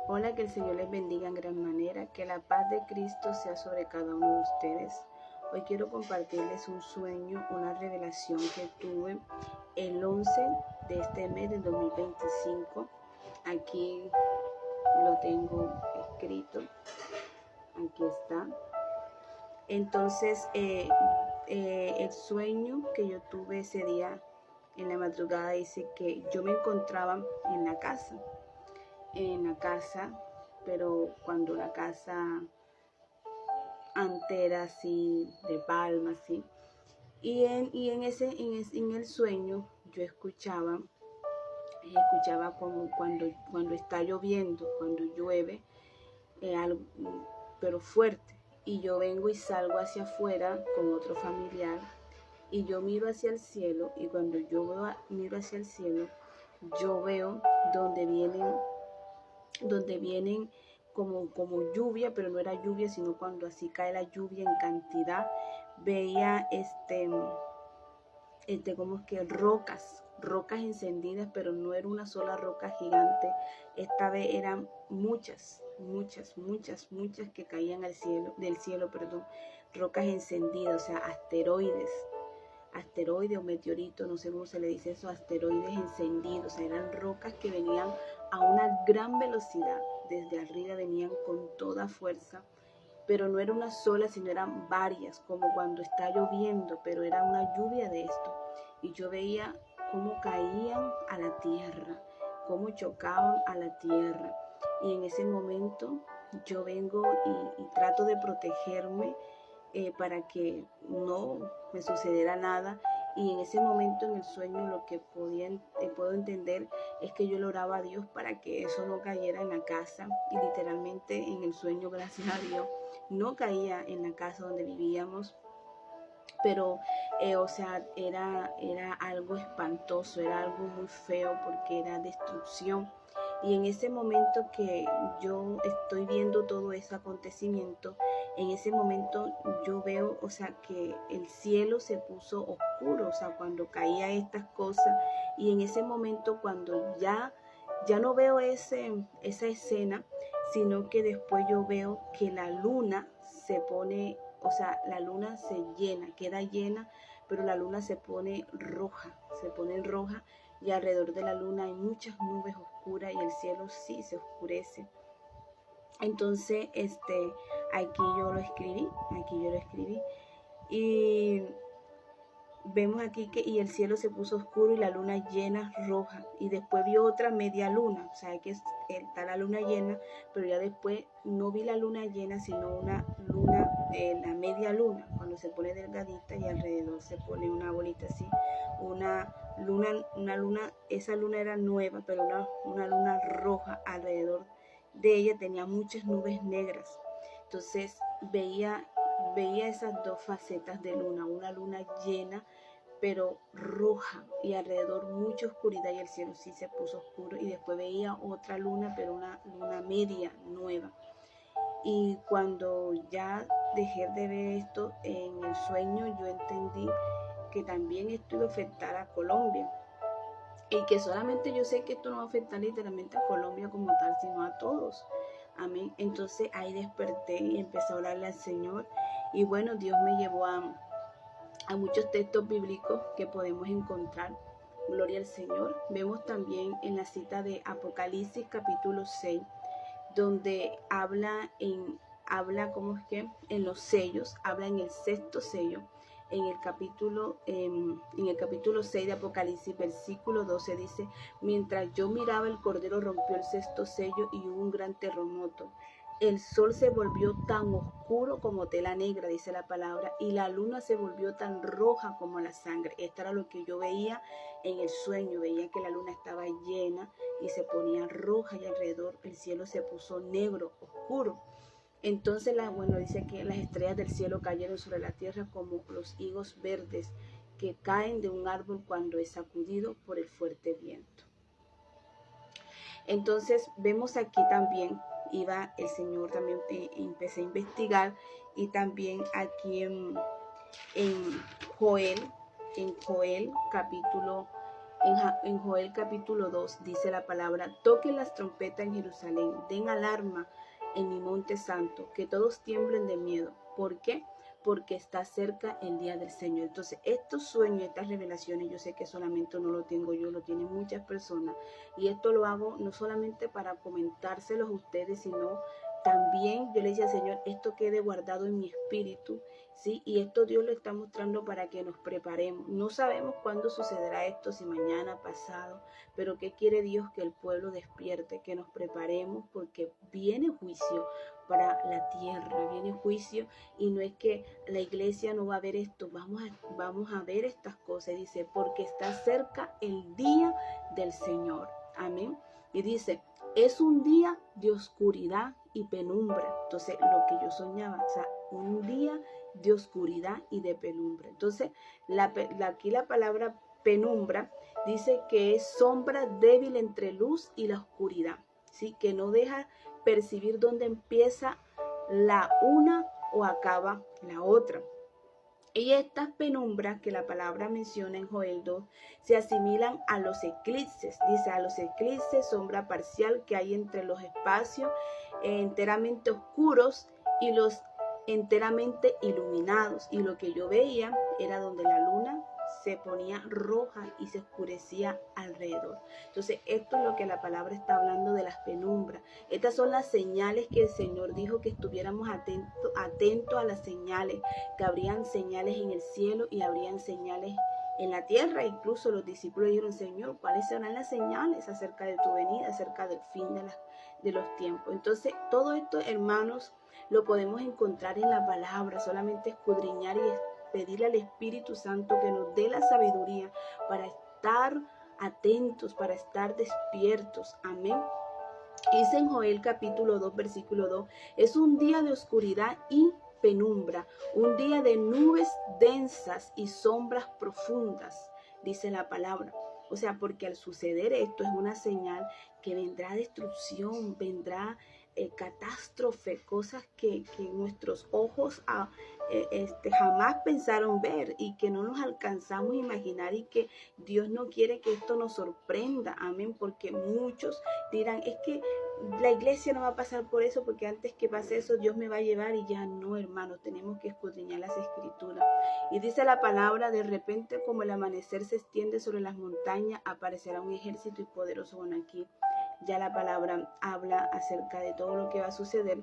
Hola, que el Señor les bendiga en gran manera, que la paz de Cristo sea sobre cada uno de ustedes. Hoy quiero compartirles un sueño, una revelación que tuve el 11 de este mes del 2025. Aquí lo tengo escrito, aquí está. Entonces, el sueño que yo tuve ese día en la madrugada dice que yo me encontraba en la casa, pero cuando la casa entera así, de palmas, así. En el sueño yo escuchaba como cuando está lloviendo, cuando llueve, algo, pero fuerte. Y yo vengo y salgo hacia afuera con otro familiar y yo miro hacia el cielo, y cuando miro hacia el cielo, yo veo donde vienen como lluvia, pero no era lluvia, sino cuando así cae la lluvia en cantidad. Veía como es que rocas encendidas, pero no era una sola roca gigante. Esta vez eran muchas que caían del cielo, perdón, rocas encendidas, o sea, asteroides o meteoritos, no sé cómo se le dice eso, asteroides encendidos, o sea, eran rocas que venían a una gran velocidad, desde arriba venían con toda fuerza, pero no era una sola, sino eran varias, como cuando está lloviendo, pero era una lluvia de esto. Y yo veía cómo caían a la tierra, cómo chocaban a la tierra. Y en ese momento yo vengo y trato de protegerme, para que no me sucediera nada. Y en ese momento en el sueño lo que puedo entender es que yo le oraba a Dios para que eso no cayera en la casa, y literalmente en el sueño, gracias a Dios, no caía en la casa donde vivíamos, pero o sea, era algo espantoso, era algo muy feo porque era destrucción. Y en ese momento que yo estoy viendo todo ese acontecimiento, en ese momento yo veo, o sea, que el cielo se puso oscuro, o sea, cuando caía estas cosas. Y en ese momento cuando ya no veo esa escena, sino que después yo veo que la luna se pone, o sea, la luna se llena, queda llena, pero la luna se pone roja, y alrededor de la luna hay muchas nubes oscuras y el cielo sí se oscurece. Entonces, aquí yo lo escribí, y vemos aquí que y el cielo se puso oscuro y la luna llena roja, y después vio otra media luna, o sea que está la luna llena, pero ya después no vi la luna llena, sino una luna, la media luna, cuando se pone delgadita y alrededor se pone una bolita así, una luna, esa luna era nueva, pero una luna roja alrededor de ella, tenía muchas nubes negras. Entonces veía esas dos facetas de luna, una luna llena pero roja, y alrededor mucha oscuridad, y el cielo sí se puso oscuro. Y después veía otra luna, pero una luna media nueva. Y cuando ya dejé de ver esto en el sueño, yo entendí que también esto iba a afectar a Colombia, y que solamente yo sé que esto no va a afectar literalmente a Colombia como tal, sino a todos. Amén. Entonces ahí desperté y empecé a orarle al Señor, y bueno, Dios me llevó a muchos textos bíblicos que podemos encontrar. Gloria al Señor. Vemos también en la cita de Apocalipsis capítulo 6, donde habla como es que en los sellos, habla en el sexto sello, en el capítulo 6 de Apocalipsis, versículo 12 dice: mientras yo miraba, el Cordero rompió el sexto sello y hubo un gran terremoto. El sol se volvió tan oscuro como tela negra, dice la palabra, y la luna se volvió tan roja como la sangre. Esto era lo que yo veía en el sueño. Veía que la luna estaba llena y se ponía roja, y alrededor el cielo se puso negro, oscuro. Entonces, dice que las estrellas del cielo cayeron sobre la tierra como los higos verdes que caen de un árbol cuando es sacudido por el fuerte viento. Entonces vemos aquí también, iba el Señor también, empecé a investigar, y también aquí en Joel capítulo En Joel capítulo 2 dice la palabra: toquen las trompetas en Jerusalén, den alarma en mi monte santo, que todos tiemblen de miedo. ¿Por qué? Porque está cerca el día del Señor. Entonces, estos sueños, estas revelaciones, yo sé que solamente no lo tengo yo, lo tienen muchas personas. Y esto lo hago no solamente para comentárselos a ustedes, sino también yo le decía al Señor, esto quede guardado en mi espíritu, ¿sí? Y esto Dios lo está mostrando para que nos preparemos. No sabemos cuándo sucederá esto, si mañana, pasado, pero ¿qué quiere Dios? Que el pueblo despierte, que nos preparemos, porque viene juicio para la tierra, viene juicio, y no es que la iglesia no va a ver esto, vamos a ver estas cosas. Dice, porque está cerca el día del Señor. Amén. Y dice, es un día de oscuridad y penumbra. Entonces, lo que yo soñaba, o sea, un día de oscuridad y de penumbra. Entonces, aquí la palabra penumbra dice que es sombra débil entre luz y la oscuridad, ¿sí? Que no deja percibir dónde empieza la una o acaba la otra. Y estas penumbras que la palabra menciona en Joel 2 se asimilan a los eclipses. Dice, a los eclipses, sombra parcial que hay entre los espacios enteramente oscuros y los enteramente iluminados. Y lo que yo veía era donde la luna se ponía roja y se oscurecía alrededor. Entonces, esto es lo que la palabra está hablando de las penumbras. Estas son las señales que el Señor dijo que estuviéramos atentos a las señales, que habrían señales en el cielo y habrían señales en la tierra. Incluso los discípulos dijeron, Señor, ¿cuáles serán las señales acerca de tu venida, acerca del fin de los tiempos? Entonces, todo esto, hermanos, lo podemos encontrar en la palabra, solamente escudriñar y pedirle al Espíritu Santo que nos dé la sabiduría para estar atentos, para estar despiertos. Amén. Dice en Joel capítulo 2, versículo 2, es un día de oscuridad y penumbra, un día de nubes densas y sombras profundas, dice la palabra. O sea, porque al suceder esto es una señal que vendrá destrucción, vendrá catástrofe, cosas que nuestros ojos jamás pensaron ver y que no nos alcanzamos a imaginar, y que Dios no quiere que esto nos sorprenda. Amén, porque muchos dirán, es que la iglesia no va a pasar por eso, porque antes que pase eso Dios me va a llevar. Y ya no, hermanos, tenemos que escudriñar las escrituras. Y dice la palabra, de repente como el amanecer se extiende sobre las montañas, aparecerá un ejército y poderoso. Bueno, aquí ya la palabra habla acerca de todo lo que va a suceder.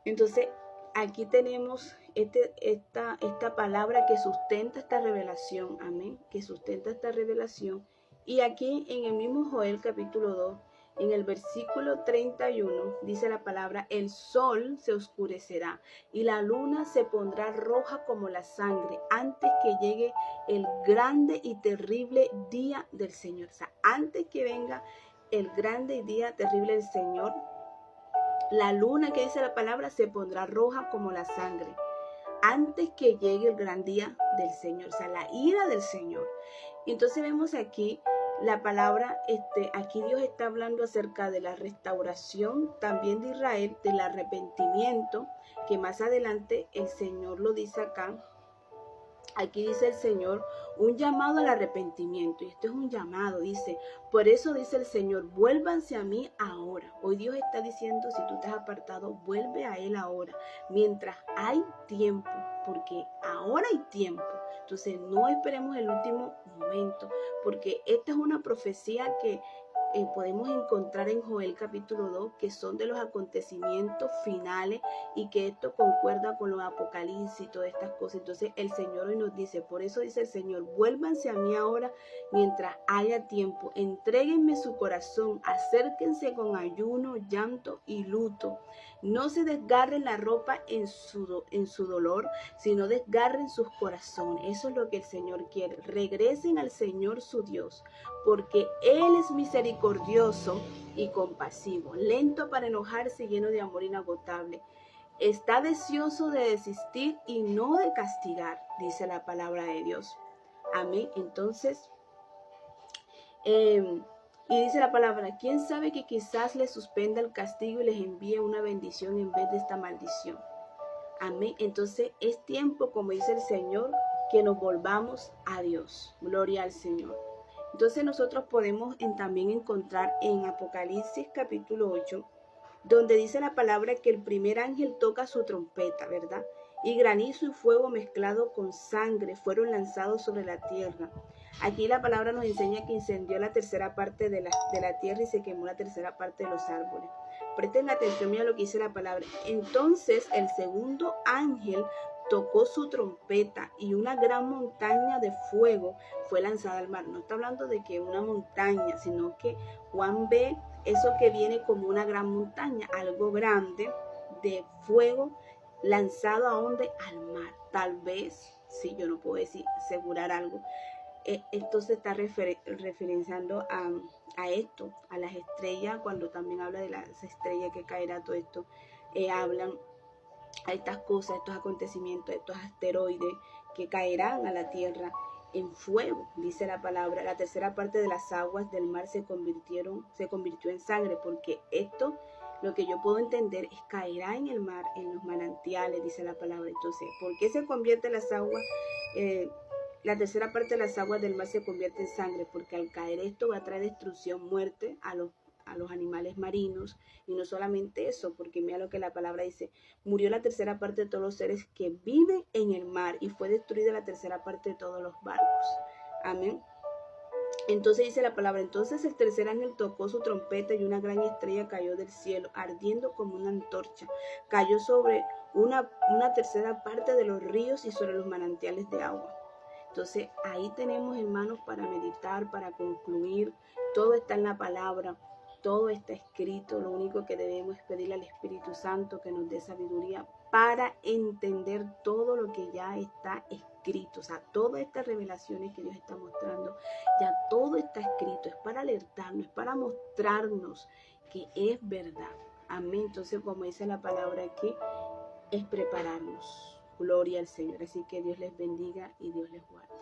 Entonces, aquí tenemos esta palabra que sustenta esta revelación. Amén, que sustenta esta revelación. Y aquí en el mismo Joel capítulo 2, en el versículo 31, dice la palabra, el sol se oscurecerá y la luna se pondrá roja como la sangre antes que llegue el grande y terrible día del Señor. O sea, antes que venga el grande y día terrible del Señor, la luna, que dice la palabra, se pondrá roja como la sangre antes que llegue el gran día del Señor, o sea, la ira del Señor. Y entonces vemos aquí la palabra, aquí Dios está hablando acerca de la restauración también de Israel, del arrepentimiento, que más adelante el Señor lo dice acá. Aquí dice el Señor, un llamado al arrepentimiento. Y esto es un llamado, dice, por eso dice el Señor, vuélvanse a mí ahora. Hoy Dios está diciendo, si tú te has apartado, vuelve a Él ahora, mientras hay tiempo, porque ahora hay tiempo. Entonces no esperemos el último momento, porque esta es una profecía que podemos encontrar en Joel capítulo 2, que son de los acontecimientos finales, y que esto concuerda con los apocalipsis y todas estas cosas. Entonces el Señor hoy nos dice, por eso dice el Señor, vuélvanse a mí ahora mientras haya tiempo, entréguenme su corazón, acérquense con ayuno, llanto y luto. No se desgarren la ropa en su dolor, sino desgarren sus corazones. Eso es lo que el Señor quiere. Regresen al Señor su Dios, porque Él es misericordioso y compasivo, lento para enojarse y lleno de amor inagotable. Está deseoso de desistir y no de castigar, dice la palabra de Dios. Amén. Entonces, y dice la palabra, ¿quién sabe que quizás les suspenda el castigo y les envíe una bendición en vez de esta maldición? Amén. Entonces es tiempo, como dice el Señor, que nos volvamos a Dios. Gloria al Señor. Entonces nosotros podemos también encontrar en Apocalipsis capítulo 8, donde dice la palabra que el primer ángel toca su trompeta, ¿verdad? Y granizo y fuego mezclado con sangre fueron lanzados sobre la tierra. Aquí la palabra nos enseña que incendió la tercera parte de la tierra y se quemó la tercera parte de los árboles. Presten atención a lo que dice la palabra. Entonces el segundo ángel tocó su trompeta y una gran montaña de fuego fue lanzada al mar. No está hablando de que una montaña, sino que Juan ve eso que viene como una gran montaña, algo grande de fuego lanzado a donde al mar. Tal vez, sí, yo no puedo asegurar algo. Esto se está referenciando a esto, a las estrellas, cuando también habla de las estrellas que caerá todo esto, hablan a estas cosas, estos acontecimientos, estos asteroides que caerán a la tierra en fuego, dice la palabra. La tercera parte de las aguas del mar se convirtió en sangre, porque esto, lo que yo puedo entender, es caerá en el mar, en los manantiales, dice la palabra. Entonces, ¿por qué se convierte las aguas? La tercera parte de las aguas del mar se convierte en sangre, porque al caer esto va a traer destrucción, muerte a los animales marinos. Y no solamente eso, porque mira lo que la palabra dice: murió la tercera parte de todos los seres que viven en el mar y fue destruida la tercera parte de todos los barcos. Amén. Entonces dice la palabra: entonces el tercer ángel tocó su trompeta y una gran estrella cayó del cielo, ardiendo como una antorcha. Cayó sobre una tercera parte de los ríos y sobre los manantiales de agua. Entonces ahí tenemos, hermanos, para meditar, para concluir. Todo está en la palabra, todo está escrito. Lo único que debemos es pedirle al Espíritu Santo que nos dé sabiduría para entender todo lo que ya está escrito. O sea, todas estas revelaciones que Dios está mostrando, ya todo está escrito. Es para alertarnos, es para mostrarnos que es verdad. Amén. Entonces, como dice la palabra aquí, es prepararnos. Gloria al Señor. Así que Dios les bendiga y Dios les guarde.